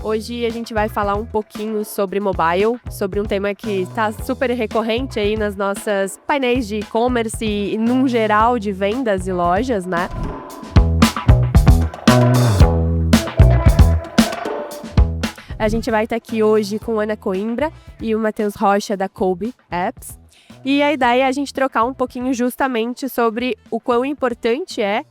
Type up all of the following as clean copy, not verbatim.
Hoje a gente vai falar um pouquinho sobre mobile, sobre um tema que está super recorrente aí nas nossas painéis de e-commerce e num geral de vendas e lojas, né? A gente vai estar aqui hoje com a Ana Coimbra e o Matheus Rocha da Kolbe Apps. E a ideia é a gente trocar um pouquinho justamente sobre o quão importante é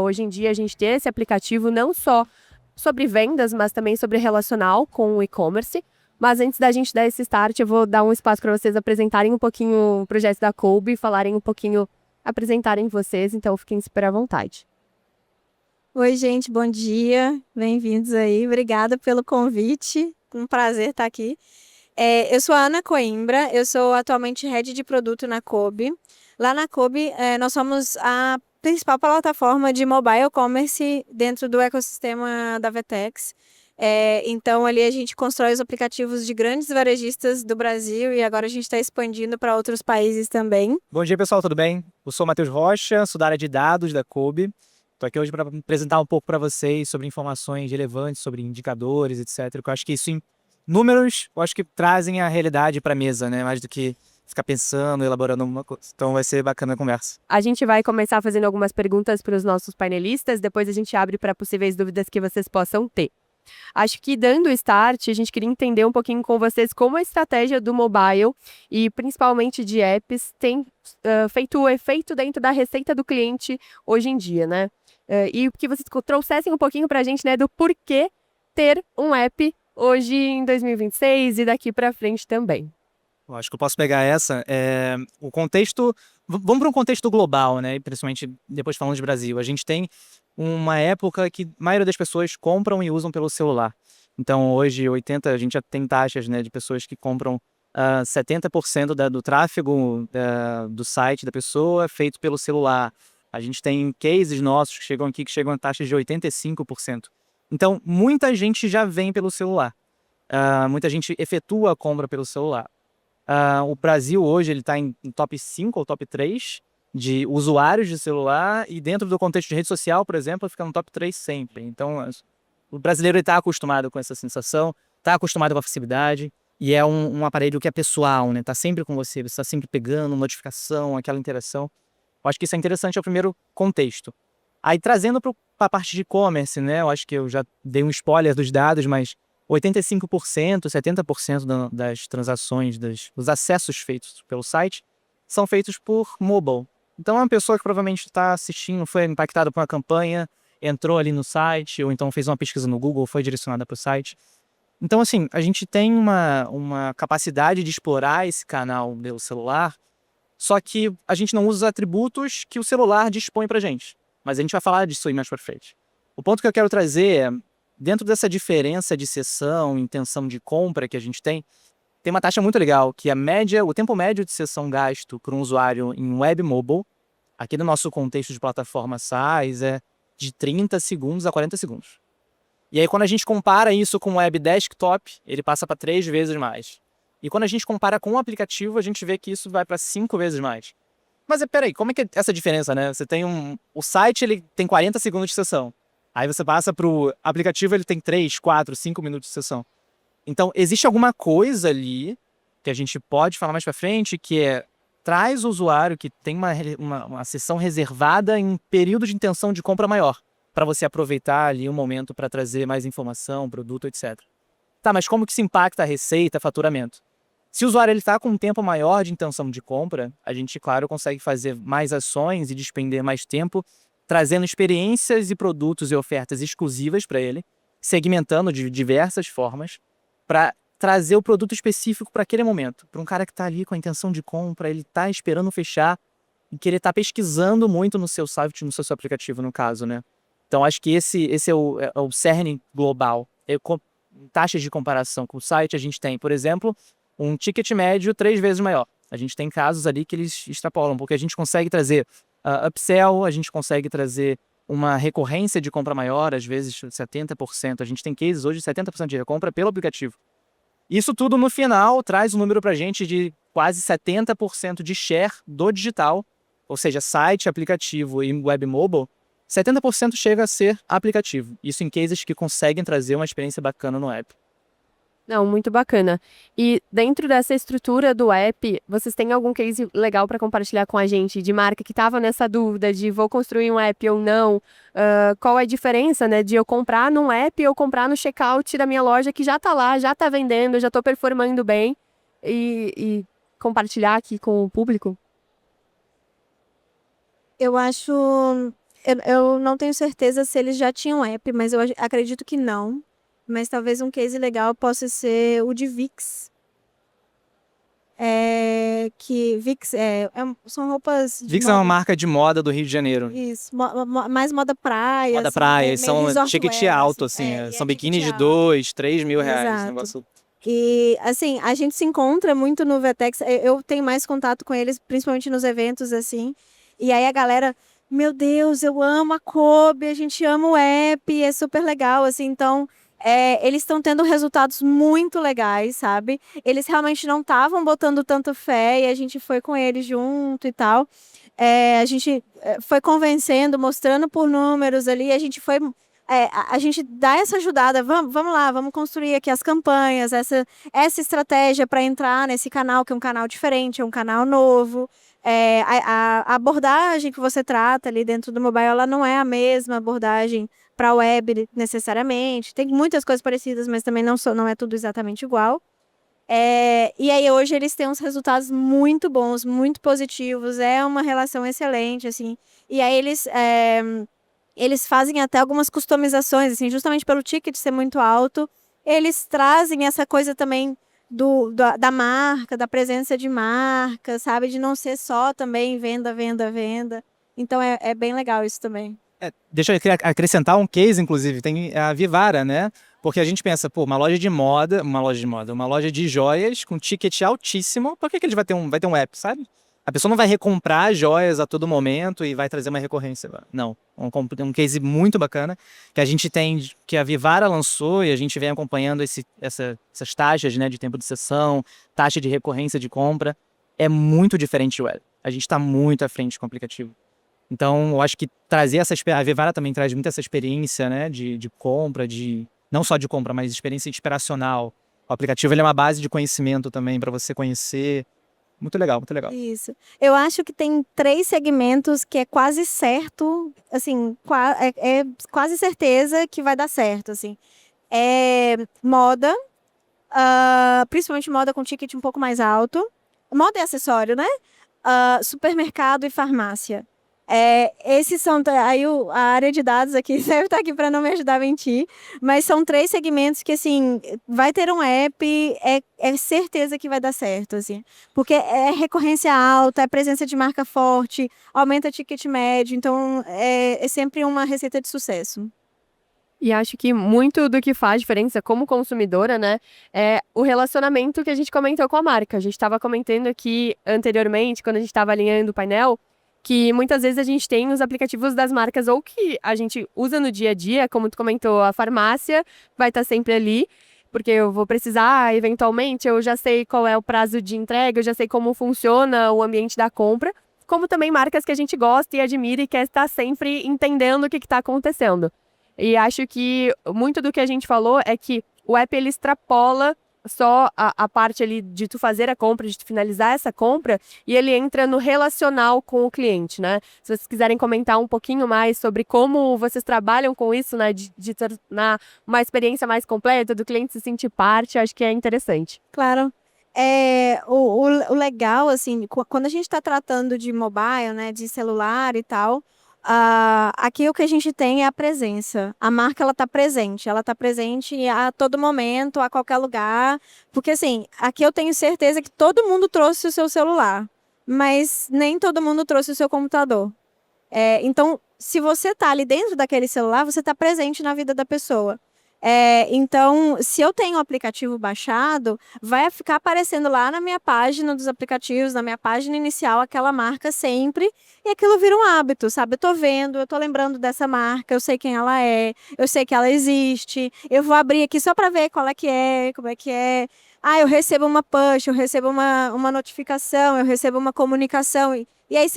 hoje em dia a gente ter esse aplicativo não só sobre vendas, mas também sobre relacional com o e-commerce. Mas antes da gente dar esse start, eu vou dar um espaço para vocês apresentarem um pouquinho o projeto da Kolbe, falarem um pouquinho, apresentarem vocês, então fiquem super à vontade. Oi, gente, bom dia, bem-vindos aí, obrigada pelo convite, um prazer estar aqui. Eu sou a Ana Coimbra, eu sou atualmente Head de Produto na Kolbe. Lá na Kolbe, nós somos a principal plataforma de mobile commerce dentro do ecossistema da Vetex. Então, ali a gente constrói os aplicativos de grandes varejistas do Brasil e agora a gente está expandindo para outros países também. Bom dia, pessoal, tudo bem? Eu sou o Matheus Rocha, sou da área de dados da Kolbe. Estou aqui hoje para apresentar um pouco para vocês sobre informações relevantes, sobre indicadores, etc. Eu acho que isso, em números, eu acho que trazem a realidade para a mesa, né? Mais do que ficar pensando, elaborando alguma coisa. Então vai ser bacana a conversa. A gente vai começar fazendo algumas perguntas para os nossos painelistas, depois a gente abre para possíveis dúvidas que vocês possam ter. Acho que dando o start, a gente queria entender um pouquinho com vocês como a estratégia do mobile e principalmente de apps tem feito o efeito dentro da receita do cliente hoje em dia, né? E que vocês trouxessem um pouquinho para a gente, né, do porquê ter um app hoje em 2026 e daqui para frente também. Eu acho que eu posso pegar o contexto. Vamos para um contexto global, né? Principalmente depois falando de Brasil. A gente tem uma época que a maioria das pessoas compram e usam pelo celular. Então, hoje, a gente já tem taxas, né, de pessoas que compram 70% do tráfego do site da pessoa feito pelo celular. A gente tem cases nossos que chegam aqui que chegam a taxas de 85%. Então, muita gente já vem pelo celular. Muita gente efetua a compra pelo celular. O Brasil hoje está em top 5 ou top 3 de usuários de celular e dentro do contexto de rede social, por exemplo, fica no top 3 sempre. Então, o brasileiro está acostumado com essa sensação, está acostumado com a facilidade e é um aparelho que é pessoal, né? Está sempre com você está sempre pegando notificação, aquela interação. Eu acho que isso é interessante, é o primeiro contexto. Aí, trazendo para a parte de e-commerce, né? Eu acho que eu já dei um spoiler dos dados, mas 85%, 70% das transações, dos acessos feitos pelo site são feitos por mobile. Então, é uma pessoa que provavelmente está assistindo, foi impactada por uma campanha, entrou ali no site, ou então fez uma pesquisa no Google, foi direcionada para o site. Então, assim, a gente tem uma capacidade de explorar esse canal pelo celular, só que a gente não usa os atributos que o celular dispõe para a gente. Mas a gente vai falar disso aí mais para frente. O ponto que eu quero trazer é, dentro dessa diferença de sessão, intenção de compra que a gente tem uma taxa muito legal, que o tempo médio de sessão gasto por um usuário em web mobile, aqui no nosso contexto de plataforma SaaS, é de 30 segundos a 40 segundos. E aí, quando a gente compara isso com web desktop, ele passa para 3 vezes mais. E quando a gente compara com o aplicativo, a gente vê que isso vai para 5 vezes mais. Mas peraí, como é que é essa diferença, né? Você tem o site, ele tem 40 segundos de sessão. Aí você passa para o aplicativo, ele tem 3, 4, 5 minutos de sessão. Então, existe alguma coisa ali que a gente pode falar mais para frente, que traz o usuário que tem uma sessão reservada em um período de intenção de compra maior, para você aproveitar ali um momento para trazer mais informação, produto, etc. Tá, mas como que isso impacta a receita, faturamento? Se o usuário está com um tempo maior de intenção de compra, a gente, claro, consegue fazer mais ações e despender mais tempo, trazendo experiências e produtos e ofertas exclusivas para ele, segmentando de diversas formas, para trazer o produto específico para aquele momento. Para um cara que está ali com a intenção de compra, ele está esperando fechar e que ele está pesquisando muito no seu site, no seu aplicativo, no caso, né? Então, acho que esse é o cerne global. Taxas de comparação com o site, a gente tem, por exemplo, um ticket médio 3 vezes maior. A gente tem casos ali que eles extrapolam, porque a gente consegue trazer upsell, a gente consegue trazer uma recorrência de compra maior, às vezes 70%. A gente tem cases hoje de 70% de recompra pelo aplicativo. Isso tudo, no final, traz um número para a gente de quase 70% de share do digital, ou seja, site, aplicativo e web mobile, 70% chega a ser aplicativo. Isso em cases que conseguem trazer uma experiência bacana no app. Não, muito bacana. E dentro dessa estrutura do app, vocês têm algum case legal para compartilhar com a gente de marca que estava nessa dúvida de vou construir um app ou não? Qual é a diferença, né, de eu comprar num app ou comprar no checkout da minha loja que já está lá, já está vendendo, já estou performando bem e compartilhar aqui com o público? Eu acho. Eu não tenho certeza se eles já tinham app, mas eu acredito que não. Mas talvez um case legal possa ser o de Vix. Que Vix são roupas de Vix é uma moda. marca de moda do Rio de Janeiro. Isso, mais moda praia. Moda assim, praia, meio são resort ticket wear, alto, assim, assim. e São ticket biquínis de alto. 2, 3 mil reais. Exato. Negócio. E, assim, a gente se encontra muito no Vetex. Eu tenho mais contato com eles, principalmente nos eventos, assim. E aí a galera, meu Deus, eu amo a Kobe, a gente ama o app, é super legal, assim. Então, eles estão tendo resultados muito legais, sabe? Eles realmente não estavam botando tanto fé e a gente foi com eles junto e tal. A gente foi convencendo, mostrando por números ali, a gente foi... a gente dá essa ajudada, vamos lá, vamos construir aqui as campanhas, essa estratégia para entrar nesse canal, que é um canal diferente, é um canal novo. A abordagem que você trata ali dentro do mobile, ela não é a mesma abordagem para a web necessariamente. Tem muitas coisas parecidas, mas também não é tudo exatamente igual. E aí hoje eles têm uns resultados muito bons, muito positivos, é uma relação excelente, assim. E aí eles fazem até algumas customizações, assim, justamente pelo ticket ser muito alto, eles trazem essa coisa também da marca, da presença de marca, sabe? De não ser só também venda, venda, venda. Então é bem legal isso também. Deixa eu acrescentar um case, inclusive, tem a Vivara, né? Porque a gente pensa, pô, uma loja de joias com ticket altíssimo, por que eles vai ter um app, sabe? A pessoa não vai recomprar joias a todo momento e vai trazer uma recorrência. Não. Um case muito bacana que a gente tem, que a Vivara lançou e a gente vem acompanhando essas taxas, né, de tempo de sessão, taxa de recorrência de compra. É muito diferente o web. A gente está muito à frente com o aplicativo. Então, eu acho que a Vivara também traz muito essa experiência, né, de compra, não só de compra, mas experiência inspiracional. O aplicativo ele é uma base de conhecimento também para você conhecer. Muito legal, muito legal. Isso. Eu acho que tem 3 segmentos que é quase certo, assim, é quase certeza que vai dar certo, assim. Moda, principalmente moda com ticket um pouco mais alto. Moda e acessório, né? Supermercado e farmácia. Esses são... Aí a área de dados aqui deve estar aqui para não me ajudar a mentir. Mas são 3 segmentos que, assim, vai ter um app, é certeza que vai dar certo, assim. Porque é recorrência alta, é presença de marca forte, aumenta ticket médio. Então, é sempre uma receita de sucesso. E acho que muito do que faz diferença como consumidora, né, é o relacionamento que a gente comentou com a marca. A gente estava comentando aqui anteriormente, quando a gente estava alinhando o painel, que muitas vezes a gente tem os aplicativos das marcas ou que a gente usa no dia a dia, como tu comentou, a farmácia vai estar sempre ali, porque eu vou precisar, eventualmente, eu já sei qual é o prazo de entrega, eu já sei como funciona o ambiente da compra, como também marcas que a gente gosta e admira e quer estar sempre entendendo o que está acontecendo. E acho que muito do que a gente falou é que o app ele extrapola só a parte ali de tu fazer a compra, de tu finalizar essa compra, e ele entra no relacional com o cliente, né? Se vocês quiserem comentar um pouquinho mais sobre como vocês trabalham com isso, né? De tornar uma experiência mais completa, do cliente se sentir parte, acho que é interessante. Claro. O legal, assim, quando a gente está tratando de mobile, né, de celular e tal, aqui o que a gente tem é a presença. A marca, ela está presente a todo momento, a qualquer lugar. Porque, assim, aqui eu tenho certeza que todo mundo trouxe o seu celular, mas nem todo mundo trouxe o seu computador. Então, se você está ali dentro daquele celular, você está presente na vida da pessoa. Então, se eu tenho o aplicativo baixado, vai ficar aparecendo lá na minha página dos aplicativos, na minha página inicial, aquela marca sempre, e aquilo vira um hábito, sabe? Eu tô vendo, eu tô lembrando dessa marca, eu sei quem ela é, eu sei que ela existe, eu vou abrir aqui só para ver qual é que é, como é que é. Eu recebo uma push, eu recebo uma notificação, eu recebo uma comunicação, e E aí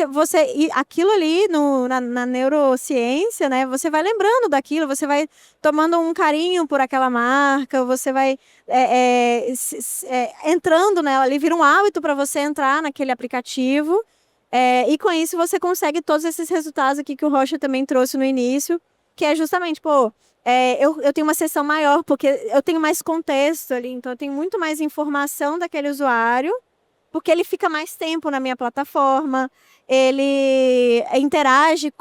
e aquilo ali na neurociência, né? Você vai lembrando daquilo, você vai tomando um carinho por aquela marca, você vai entrando nela ali, vira um hábito para você entrar naquele aplicativo. E com isso você consegue todos esses resultados aqui que o Rocha também trouxe no início, que é justamente, eu tenho uma seção maior, porque eu tenho mais contexto ali, então eu tenho muito mais informação daquele usuário, porque ele fica mais tempo na minha plataforma, ele interage,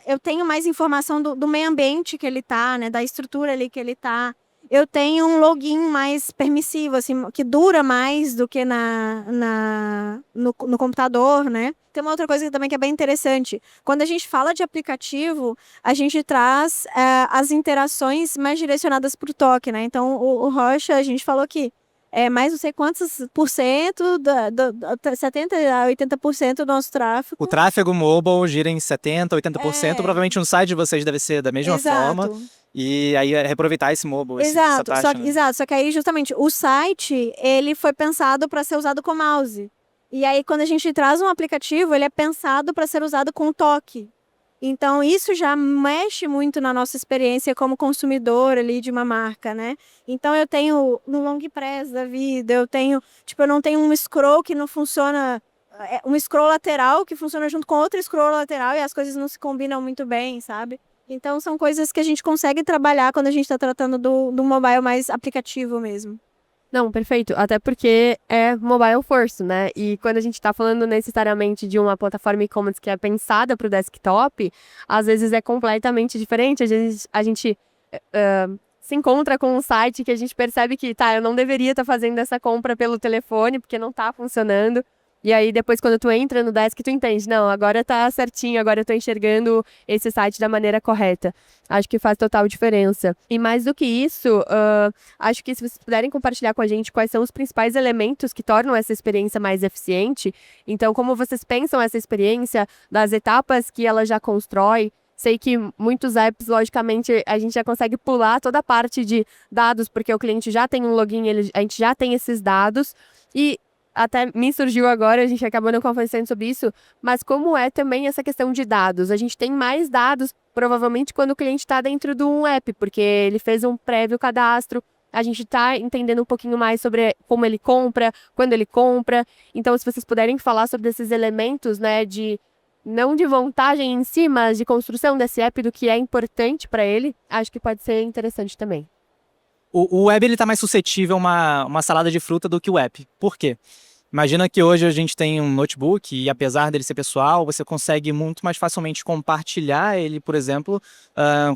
eu tenho mais informação do meio ambiente que ele está, né, da estrutura ali que ele está. Eu tenho um login mais permissivo, assim, que dura mais do que no computador, né? Tem uma outra coisa também que é bem interessante. Quando a gente fala de aplicativo, a gente traz as interações mais direcionadas para o toque, né? Então, o Rocha, a gente falou que mais não sei quantos por cento, 70% a 80% do nosso tráfego. O tráfego mobile gira em 70%, 80%. Provavelmente no site de vocês deve ser da mesma forma. E aí reaproveitar esse mobile, essa taxa, né? Exato, só que aí justamente o site, ele foi pensado para ser usado com mouse. E aí quando a gente traz um aplicativo, ele é pensado para ser usado com toque. Então, isso já mexe muito na nossa experiência como consumidor ali de uma marca, né? Então, eu tenho no long press da vida, eu não tenho um scroll que não funciona, um scroll lateral que funciona junto com outro scroll lateral e as coisas não se combinam muito bem, sabe? Então, são coisas que a gente consegue trabalhar quando a gente está tratando do mobile mais aplicativo mesmo. Não, perfeito. Até porque é mobile first, né? E quando a gente está falando necessariamente de uma plataforma e-commerce que é pensada para o desktop, às vezes é completamente diferente. Às vezes a gente se encontra com um site que a gente percebe que, eu não deveria estar fazendo essa compra pelo telefone, porque não está funcionando. E aí, depois, quando tu entra no desk, tu entende, não, agora tá certinho, agora eu tô enxergando esse site da maneira correta. Acho que faz total diferença. E mais do que isso, acho que se vocês puderem compartilhar com a gente quais são os principais elementos que tornam essa experiência mais eficiente. Então, como vocês pensam essa experiência, das etapas que ela já constrói. Sei que muitos apps, logicamente, a gente já consegue pular toda a parte de dados, porque o cliente já tem um login, a gente já tem esses dados. E até me surgiu agora, a gente acabou não conversando sobre isso, mas como é também essa questão de dados? A gente tem mais dados, provavelmente, quando o cliente está dentro de um app, porque ele fez um prévio cadastro, a gente está entendendo um pouquinho mais sobre como ele compra, quando ele compra. Então, se vocês puderem falar sobre esses elementos, né, não de vantagem em si, mas de construção desse app, do que é importante para ele, acho que pode ser interessante também. O web ele tá mais suscetível a uma salada de fruta do que o app. Por quê? Imagina que hoje a gente tem um notebook e, apesar dele ser pessoal, você consegue muito mais facilmente compartilhar ele, por exemplo,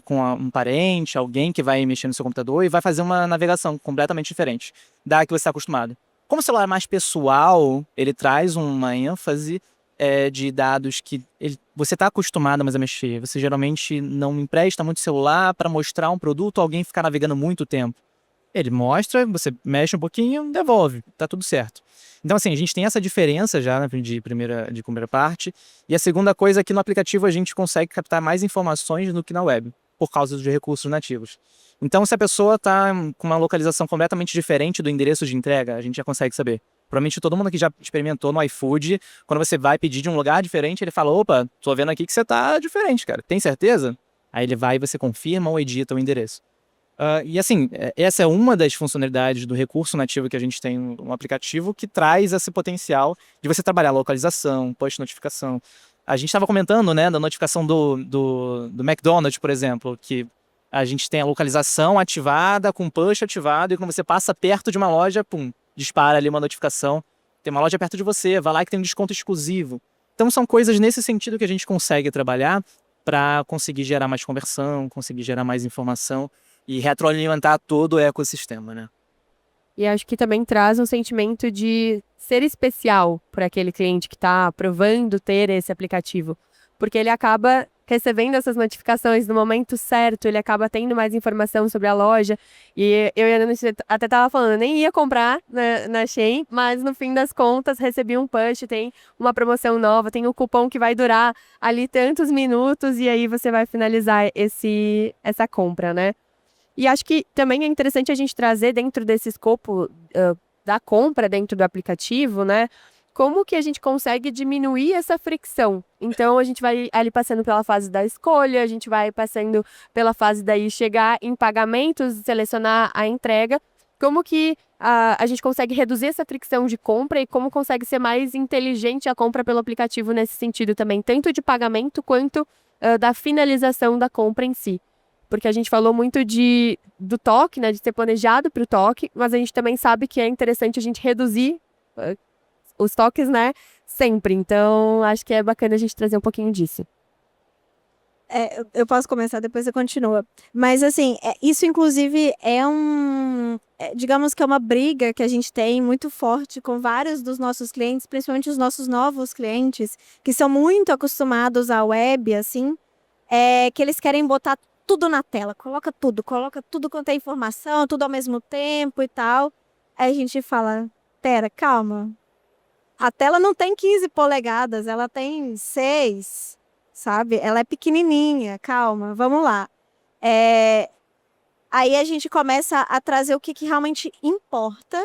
com um parente, alguém que vai mexer no seu computador e vai fazer uma navegação completamente diferente da que você está acostumado. Como o celular é mais pessoal, ele traz uma ênfase de dados que você está acostumado mais a mexer. Você geralmente não empresta muito celular para mostrar um produto ou alguém ficar navegando muito tempo. Ele mostra, você mexe um pouquinho, devolve, tá tudo certo. Então, assim, a gente tem essa diferença já de primeira parte. E a segunda coisa é que no aplicativo a gente consegue captar mais informações do que na web, por causa dos recursos nativos. Então, se a pessoa está com uma localização completamente diferente do endereço de entrega, a gente já consegue saber. Provavelmente todo mundo que já experimentou no iFood, quando você vai pedir de um lugar diferente, ele fala, opa, tô vendo aqui que você tá diferente, cara. Tem certeza? Aí ele vai e você confirma ou edita o endereço. E assim, essa é uma das funcionalidades do recurso nativo que a gente tem no aplicativo que traz esse potencial de você trabalhar localização, push notificação. A gente estava comentando, né, da notificação do McDonald's, por exemplo, que a gente tem a localização ativada, com push ativado, e quando você passa perto de uma loja, pum, dispara ali uma notificação. Tem uma loja perto de você, vai lá que tem um desconto exclusivo. Então são coisas nesse sentido que a gente consegue trabalhar para conseguir gerar mais conversão, conseguir gerar mais informação e retroalimentar todo o ecossistema, né? E acho que também traz um sentimento de ser especial para aquele cliente que está provando ter esse aplicativo. Porque ele acaba recebendo essas notificações no momento certo, ele acaba tendo mais informação sobre a loja. E eu e a Ana até estava falando, eu nem ia comprar na Shein, mas no fim das contas recebi um push, tem uma promoção nova, tem um cupom que vai durar ali tantos minutos e aí você vai finalizar essa compra, né? E acho que também é interessante a gente trazer dentro desse escopo da compra dentro do aplicativo, né? como que a gente consegue diminuir essa fricção. Então, a gente vai ali passando pela fase da escolha, a gente vai passando pela fase daí chegar em pagamentos, selecionar a entrega. Como que a gente consegue reduzir essa fricção de compra e como consegue ser mais inteligente a compra pelo aplicativo nesse sentido também, tanto de pagamento quanto da finalização da compra em si. Porque a gente falou muito do toque, né, de ser planejado para o toque, mas a gente também sabe que é interessante a gente reduzir os toques, né, sempre. Então, acho que é bacana a gente trazer um pouquinho disso. Eu posso começar, depois você continua. Mas, assim, isso, inclusive, digamos que é uma briga que a gente tem muito forte com vários dos nossos clientes, principalmente os nossos novos clientes, que são muito acostumados à web, assim, que eles querem botar tudo na tela. Coloca tudo quanto é informação, tudo ao mesmo tempo e tal. Aí a gente fala, pera, calma. A tela não tem 15 polegadas, ela tem 6, sabe? Ela é pequenininha, calma, vamos lá. Aí a gente começa a trazer o que realmente importa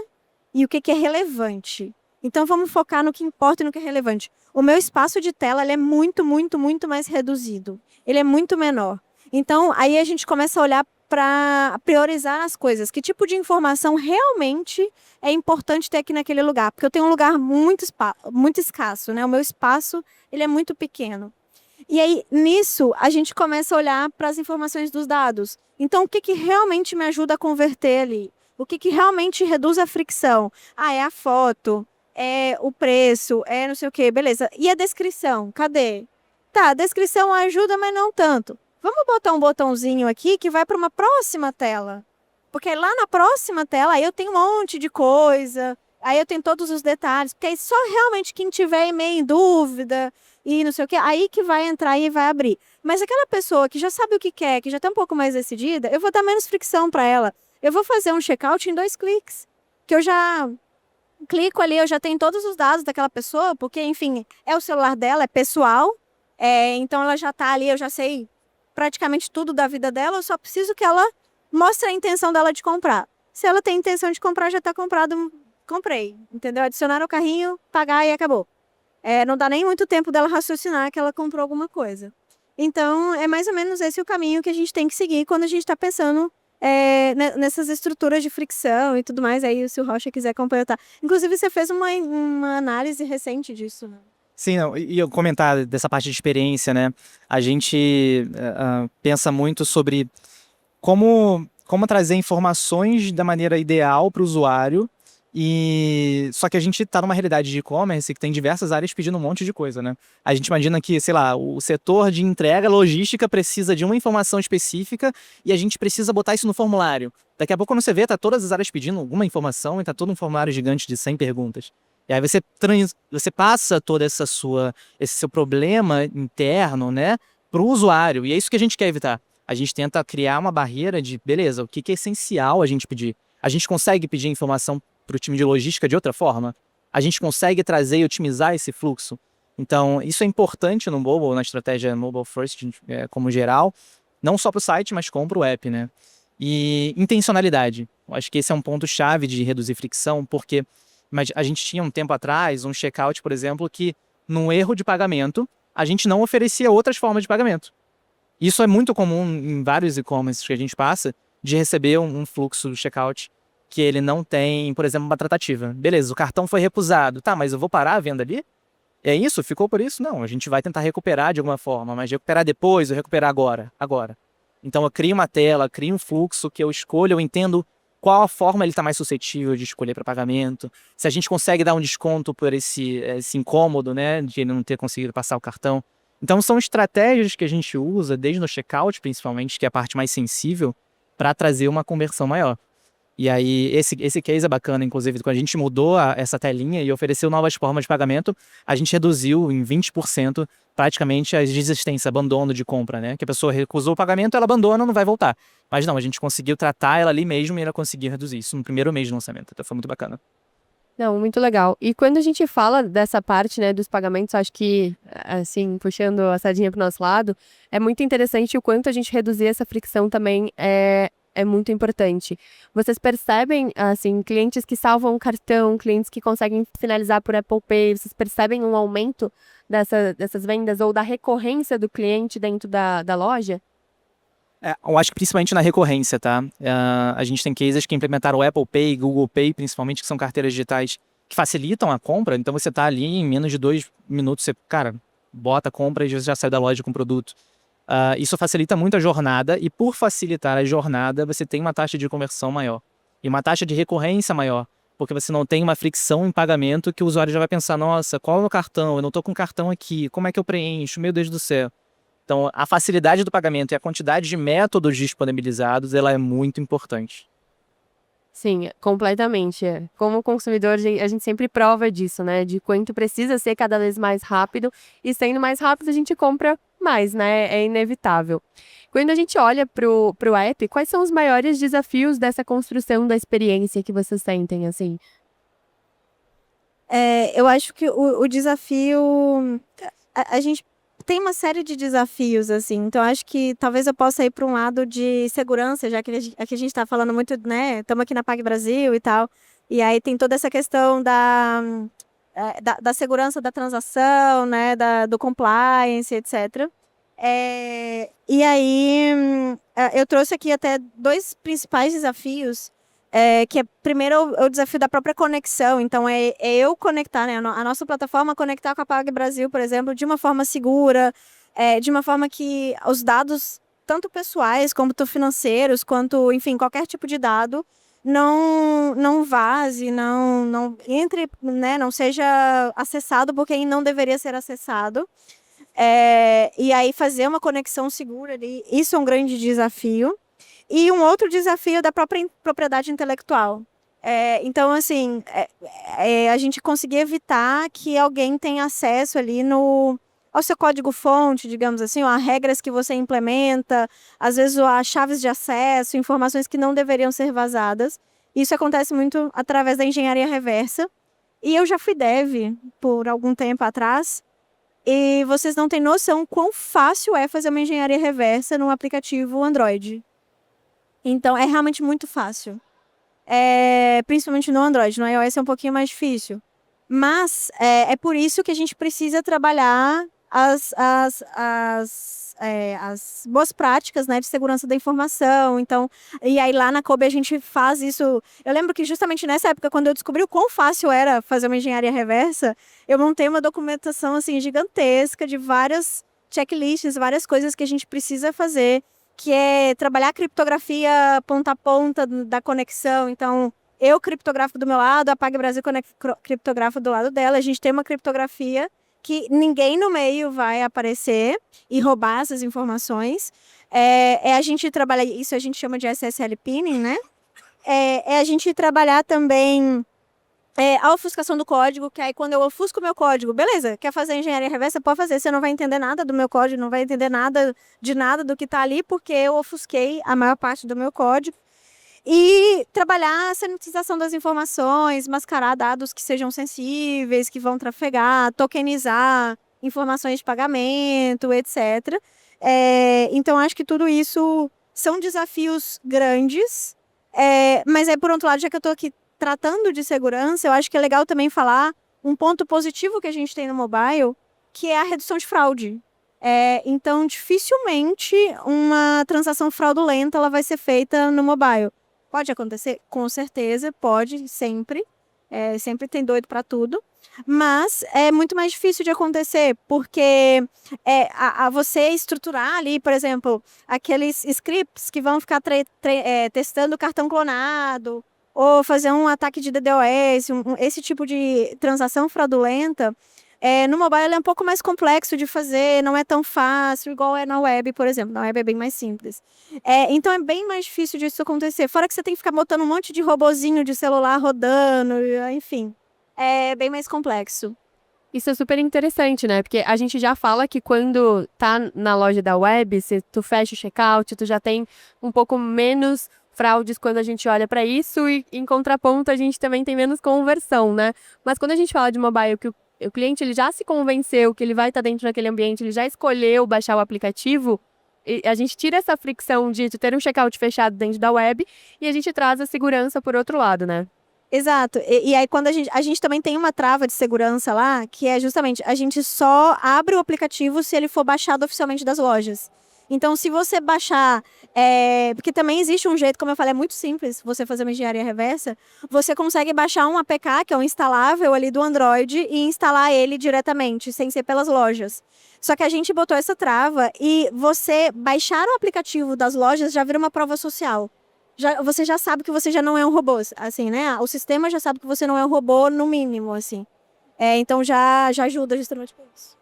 e o que é relevante. Então vamos focar no que importa e no que é relevante. O meu espaço de tela ele é muito, muito, muito mais reduzido. Ele é muito menor. Então aí a gente começa a olhar para priorizar as coisas. Que tipo de informação realmente é importante ter aqui naquele lugar? Porque eu tenho um lugar muito escasso, né? O meu espaço ele é muito pequeno. E aí, nisso, a gente começa a olhar para as informações dos dados. Então, o que realmente me ajuda a converter ali? O que realmente reduz a fricção? É a foto, é o preço, é não sei o quê, beleza. E a descrição? Cadê? Tá, a descrição ajuda, mas não tanto. Vamos botar um botãozinho aqui que vai para uma próxima tela. Porque lá na próxima tela, aí eu tenho um monte de coisa, aí eu tenho todos os detalhes. Porque aí só realmente quem tiver meio em dúvida e não sei o quê, aí que vai entrar e vai abrir. Mas aquela pessoa que já sabe o que quer, que já está um pouco mais decidida, eu vou dar menos fricção para ela. Eu vou fazer um checkout em 2 cliques. Que eu já clico ali, eu já tenho todos os dados daquela pessoa, porque, enfim, é o celular dela, é pessoal. Então ela já está ali, eu já sei praticamente tudo da vida dela, eu só preciso que ela mostre a intenção dela de comprar. Se ela tem intenção de comprar, já está comprado, comprei, entendeu? Adicionar ao carrinho, pagar e acabou. Não dá nem muito tempo dela raciocinar que ela comprou alguma coisa. Então, é mais ou menos esse o caminho que a gente tem que seguir quando a gente está pensando nessas estruturas de fricção e tudo mais. Aí, se o Rocha quiser completar. Inclusive, você fez uma análise recente disso, né? Sim, não, e eu comentar dessa parte de experiência, né? A gente pensa muito sobre como trazer informações da maneira ideal para o usuário. Só que a gente está numa realidade de e-commerce que tem diversas áreas pedindo um monte de coisa, né? A gente imagina que, sei lá, o setor de entrega logística precisa de uma informação específica e a gente precisa botar isso no formulário. Daqui a pouco, quando você vê, tá todas as áreas pedindo alguma informação e tá todo um formulário gigante de 100 perguntas. E aí você passa todo esse seu problema interno, né, pro usuário. E é isso que a gente quer evitar. A gente tenta criar uma barreira de, beleza, o que é essencial a gente pedir? A gente consegue pedir informação para o time de logística de outra forma? A gente consegue trazer e otimizar esse fluxo? Então, isso é importante no mobile, na estratégia mobile first, como geral, não só para o site, mas como para o app, né? E intencionalidade. Eu acho que esse é um ponto chave de reduzir fricção, porque a gente tinha um tempo atrás um checkout, por exemplo, que no erro de pagamento, a gente não oferecia outras formas de pagamento. Isso é muito comum em vários e-commerces que a gente passa, de receber um fluxo do checkout que ele não tem, por exemplo, uma tratativa. Beleza, o cartão foi recusado. Tá, mas eu vou parar a venda ali? É isso? Ficou por isso? Não, a gente vai tentar recuperar de alguma forma, mas recuperar depois ou recuperar agora. Então eu crio uma tela, crio um fluxo que eu escolho, eu entendo qual a forma ele está mais suscetível de escolher para pagamento. Se a gente consegue dar um desconto por esse incômodo, né, de ele não ter conseguido passar o cartão. Então são estratégias que a gente usa, desde no checkout principalmente, que é a parte mais sensível, para trazer uma conversão maior. E aí, esse case é bacana, inclusive, quando a gente mudou essa telinha e ofereceu novas formas de pagamento, a gente reduziu em 20% praticamente a desistência, abandono de compra, né? Que a pessoa recusou o pagamento, ela abandona, não vai voltar. Mas não, a gente conseguiu tratar ela ali mesmo e ela conseguiu reduzir isso no primeiro mês de lançamento. Então foi muito bacana. Não, muito legal. E quando a gente fala dessa parte, né, dos pagamentos, acho que, assim, puxando a sardinha pro nosso lado, é muito interessante o quanto a gente reduzir essa fricção também é muito importante. Vocês percebem, assim, clientes que salvam o cartão, clientes que conseguem finalizar por Apple Pay, vocês percebem um aumento dessas vendas ou da recorrência do cliente dentro da loja? Eu acho que principalmente na recorrência, tá? A gente tem cases que implementaram o Apple Pay, Google Pay, principalmente, que são carteiras digitais que facilitam a compra. Então você tá ali em menos de 2 minutos, você, cara, bota, compra e já sai da loja com o produto. Isso facilita muito a jornada e por facilitar a jornada, você tem uma taxa de conversão maior e uma taxa de recorrência maior, porque você não tem uma fricção em pagamento que o usuário já vai pensar, nossa, qual é o meu cartão? Eu não tô com cartão aqui, como é que eu preencho? Meu Deus do céu. Então, a facilidade do pagamento e a quantidade de métodos disponibilizados, ela é muito importante. Sim, completamente. Como consumidor, a gente sempre prova disso, né? De quanto precisa ser cada vez mais rápido. E sendo mais rápido, a gente compra mais, né? É inevitável. Quando a gente olha pro app, quais são os maiores desafios dessa construção da experiência que vocês sentem, assim? Eu acho que o desafio... A gente tem uma série de desafios, assim. Então, acho que talvez eu possa ir para um lado de segurança, já que aqui a gente está falando muito, né? Estamos aqui na Pag Brasil e tal. E aí tem toda essa questão da segurança da transação, né? Do compliance, etc. E aí, eu trouxe aqui até 2 principais desafios. Que é, primeiro, o desafio da própria conexão. Então, é eu conectar, né, a nossa plataforma, conectar com a Pag Brasil, por exemplo, de uma forma segura, de uma forma que os dados, tanto pessoais, quanto financeiros, quanto, enfim, qualquer tipo de dado, não vaze, não entre, né, não seja acessado por quem não deveria ser acessado. E aí, fazer uma conexão segura ali, isso é um grande desafio. E um outro desafio da própria propriedade intelectual. Então, assim, a gente conseguir evitar que alguém tenha acesso ali ao seu código-fonte, digamos assim, ou a regras que você implementa, às vezes a chaves de acesso, informações que não deveriam ser vazadas. Isso acontece muito através da engenharia reversa. E eu já fui dev por algum tempo atrás, e vocês não têm noção quão fácil é fazer uma engenharia reversa num aplicativo Android. Então, é realmente muito fácil. Principalmente no Android. No iOS é um pouquinho mais difícil. Mas é por isso que a gente precisa trabalhar as boas práticas, né, de segurança da informação. Então, e aí lá na Kobe a gente faz isso. Eu lembro que justamente nessa época, quando eu descobri o quão fácil era fazer uma engenharia reversa, eu montei uma documentação assim, gigantesca de várias checklists, várias coisas que a gente precisa fazer, que é trabalhar a criptografia ponta a ponta da conexão. Então, eu criptografo do meu lado, a Pag Brasil criptografa do lado dela. A gente tem uma criptografia que ninguém no meio vai aparecer e roubar essas informações. A gente trabalhar, isso a gente chama de SSL pinning, né? A gente trabalhar também a ofuscação do código, que aí quando eu ofusco o meu código, beleza, quer fazer engenharia reversa, pode fazer, você não vai entender nada do meu código, não vai entender nada do que está ali, porque eu ofusquei a maior parte do meu código. E trabalhar a sanitização das informações, mascarar dados que sejam sensíveis, que vão trafegar, tokenizar informações de pagamento, etc. Então, acho que tudo isso são desafios grandes, mas por outro lado, já que eu estou aqui tratando de segurança, eu acho que é legal também falar um ponto positivo que a gente tem no mobile, que é a redução de fraude. Então, dificilmente uma transação fraudulenta ela vai ser feita no mobile. Pode acontecer? Com certeza, pode, sempre. Sempre tem doido para tudo. Mas é muito mais difícil de acontecer, porque você estruturar ali, por exemplo, aqueles scripts que vão ficar testando o cartão clonado, ou fazer um ataque de DDoS, esse tipo de transação fraudulenta, no mobile é um pouco mais complexo de fazer, não é tão fácil, igual é na web, por exemplo. Na web é bem mais simples. Então é bem mais difícil disso acontecer. Fora que você tem que ficar botando um monte de robozinho de celular rodando, enfim. É bem mais complexo. Isso é super interessante, né? Porque a gente já fala que quando tá na loja da web, se tu fecha o checkout, tu já tem um pouco menos fraudes quando a gente olha para isso, e em contraponto a gente também tem menos conversão, né? Mas quando a gente fala de mobile, que o cliente ele já se convenceu que ele vai estar dentro daquele ambiente, ele já escolheu baixar o aplicativo, a gente tira essa fricção de tu ter um checkout fechado dentro da web e a gente traz a segurança por outro lado, né? Exato. E aí, quando a gente também tem uma trava de segurança lá, que é justamente, a gente só abre o aplicativo se ele for baixado oficialmente das lojas. Então, se você baixar, porque também existe um jeito, como eu falei, é muito simples você fazer uma engenharia reversa, você consegue baixar um APK, que é um instalável ali do Android, e instalar ele diretamente, sem ser pelas lojas. Só que a gente botou essa trava e você baixar o aplicativo das lojas já vira uma prova social. Você já sabe que você já não é um robô, assim, né? O sistema já sabe que você não é um robô, no mínimo, assim. Então já ajuda justamente por isso.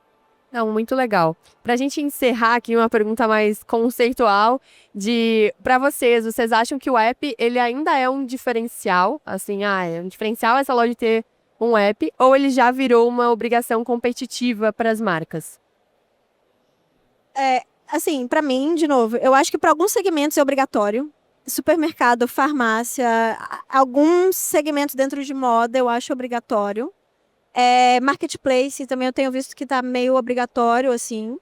Não, muito legal. Pra gente encerrar aqui uma pergunta mais conceitual para vocês acham que o app, ele ainda é um diferencial? Assim, é um diferencial essa loja ter um app, ou ele já virou uma obrigação competitiva para as marcas? Assim, pra mim, de novo, eu acho que para alguns segmentos é obrigatório. Supermercado, farmácia, alguns segmentos dentro de moda eu acho obrigatório. Marketplace também eu tenho visto que tá meio obrigatório, assim.